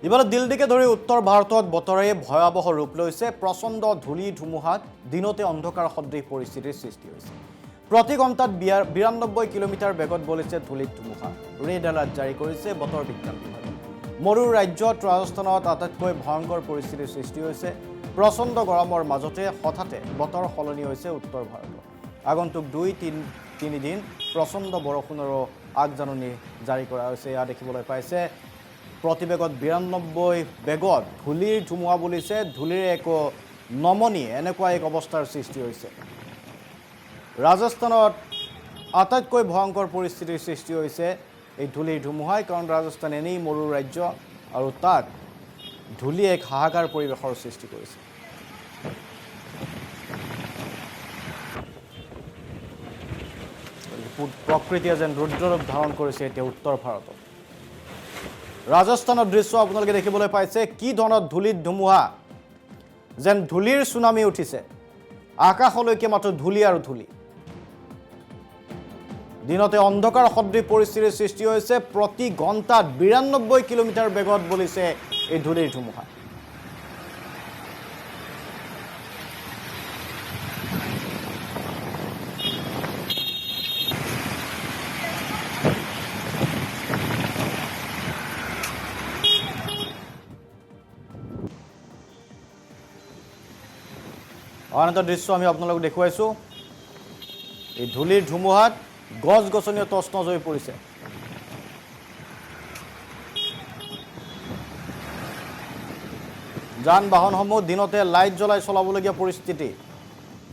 ইফালে দিল্লীকে ধৰি উত্তৰ ভাৰতত বতৰে ভয়াৱহ ৰূপ লৈছে। প্ৰচণ্ড ধূলি ধুমুহাত দিনতে অন্ধকাৰ সদৃশ পৰিস্থিতিৰ সৃষ্টি হৈছে। প্ৰতি ঘণ্টাত ৯২ কিলোমিটাৰ বেগত বলিছে ধূলিত ধুমুহা। ৰেড এলাৰ্ট জাৰি কৰিছে বতৰ বিজ্ঞান বিভাগে। মৰুৰ ৰাজ্যত ৰাজস্থানত আটাইতকৈ ভয়ংকৰ পৰিস্থিতিৰ সৃষ্টি হৈছে। প্ৰচণ্ড গৰমৰ মাজতে হঠাতে বতৰ সলনি হৈছে উত্তৰ ভাৰতত। আগন্তুক ২-৩ দিন প্ৰচণ্ড বৰষুণৰো আগজাননী জাৰি কৰা হৈছে। এয়া দেখিবলৈ পাইছে প্ৰতিবেগত ৯২ বেগত ধূলিৰ ধুমুহা বলিছে। ধূলিৰ একো নমনি এনেকুৱা এক অৱস্থাৰ সৃষ্টি হৈছে। ৰাজস্থানত আটাইতকৈ ভয়ংকৰ পৰিস্থিতিৰ সৃষ্টি হৈছে এই ধূলিৰ ধুমুহাই, কাৰণ ৰাজস্থান এনেই মৰুৰ ৰাজ্য আৰু তাত ধূলি এক হাহাকাৰ পৰিৱেশৰ সৃষ্টি কৰিছে। প্ৰকৃতিয়ে যেন ৰুদ্ৰৰূপ ধাৰণ কৰিছে এতিয়া উত্তৰ ভাৰতত। ৰাজস্থানৰ দৃশ্য আপোনালোকে দেখিবলৈ পাইছে। কি ধৰণৰ ধূলিত ধুমুহা, যেন ধূলিৰ চুনামি উঠিছে। আকাশলৈকে মাত্ৰ ধূলি আৰু ধূলি। দিনতে অন্ধকাৰ সদৃশ পৰিস্থিতিৰ সৃষ্টি হৈছে। প্ৰতি ঘণ্টাত ৯২ কিলোমিটাৰ বেগত বলিছে এই ধূলিৰ ধুমুহা। আন এটা দৃশ্য আমি আপোনালোকক দেখুৱাইছোঁ। এই ধূলিৰ ধুমুহাত গছ গছনি তছনছ হৈ পৰিছে। যান বাহনসমূহ দিনতে লাইট জ্বলাই চলাবলগীয়া পৰিস্থিতি,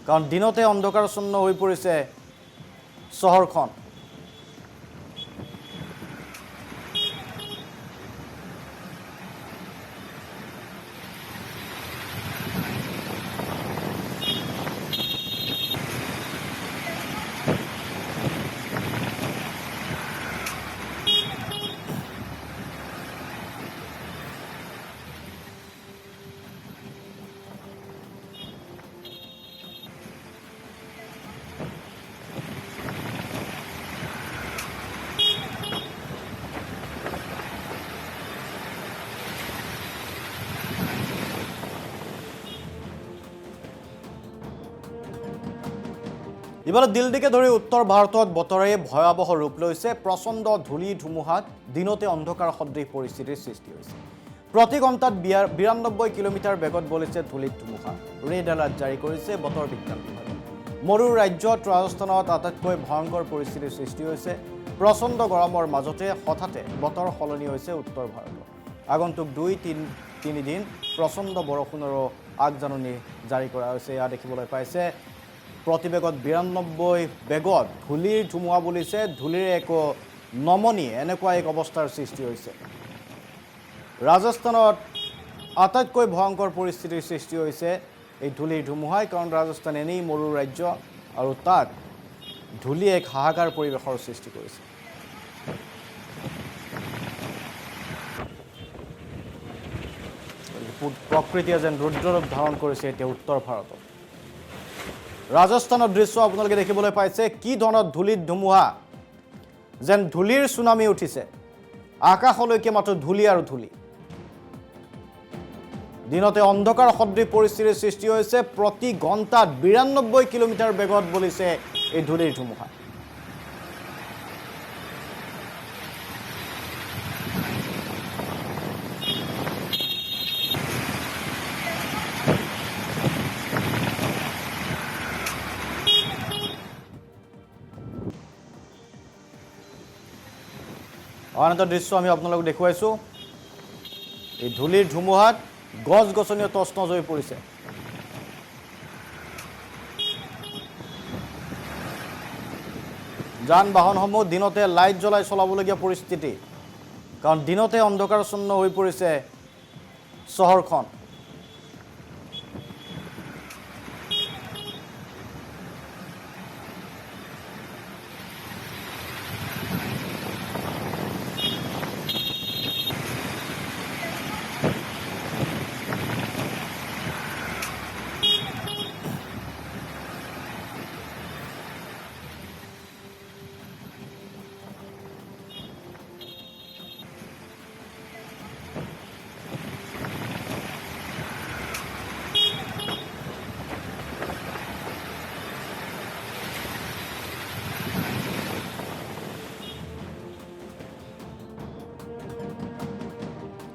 কাৰণ দিনতে অন্ধকাৰচ্ছন্ন হৈ পৰিছে চহৰখন। ইফালে দিল্লীকে ধৰি উত্তৰ ভাৰতত বতৰে ভয়াৱহ ৰূপ লৈছে। প্ৰচণ্ড ধূলি ধুমুহাত দিনতে অন্ধকাৰ সদৃশ পৰিস্থিতিৰ সৃষ্টি হৈছে। প্ৰতি ঘণ্টাত ৯২ কিলোমিটাৰ বেগত বলিছে ধূলিত ধুমুহা। ৰেড এলাৰ্ট জাৰি কৰিছে বতৰ বিজ্ঞান বিভাগে। মৰুৰ ৰাজ্যত ৰাজস্থানত আটাইতকৈ ভয়ংকৰ পৰিস্থিতিৰ সৃষ্টি হৈছে। প্ৰচণ্ড গৰমৰ মাজতে হঠাতে বতৰ সলনি হৈছে উত্তৰ ভাৰতত। আগন্তুক ২-৩ দিন প্ৰচণ্ড বৰষুণৰো আগজাননী জাৰি কৰা হৈছে। এয়া দেখিবলৈ পাইছে প্ৰতিবেগত ৯২ বেগত ধূলিৰ ধুমুহা বলিছে। ধূলিৰ একো নমনি এনেকুৱা এক অৱস্থাৰ সৃষ্টি হৈছে। ৰাজস্থানত আটাইতকৈ ভয়ংকৰ পৰিস্থিতিৰ সৃষ্টি হৈছে এই ধূলিৰ ধুমুহাই, কাৰণ ৰাজস্থান এনেই মৰুৰ ৰাজ্য আৰু তাত ধূলি এক হাহাকাৰ পৰিৱেশৰ সৃষ্টি কৰিছে। প্ৰকৃতিয়ে যেন ৰুদ্ৰৰূপ ধাৰণ কৰিছে এতিয়া উত্তৰ ভাৰতত। ৰাজস্থানৰ দৃশ্য আপোনালোকে দেখিবলৈ পাইছে। কি ধৰণৰ ধূলিত ধুমুহা, যেন ধূলিৰ চুনামি উঠিছে। আকাশলৈকে মাত্ৰ ধূলি আৰু ধূলি। দিনতে অন্ধকাৰ সদৃশ পৰিস্থিতিৰ সৃষ্টি হৈছে। প্ৰতি ঘণ্টাত ৯২ কিলোমিটাৰ বেগত বলিছে এই ধূলিৰ ধুমুহা। আন এটা দৃশ্য আমি আপোনালোকক দেখুৱাইছোঁ। এই ধূলিৰ ধুমুহাত গছ গছনি তছনছ হৈ পৰিছে। যান বাহনসমূহ দিনতে লাইট জ্বলাই চলাবলগীয়া পৰিস্থিতি, কাৰণ দিনতে অন্ধকাৰচ্ছন্ন হৈ পৰিছে চহৰখন।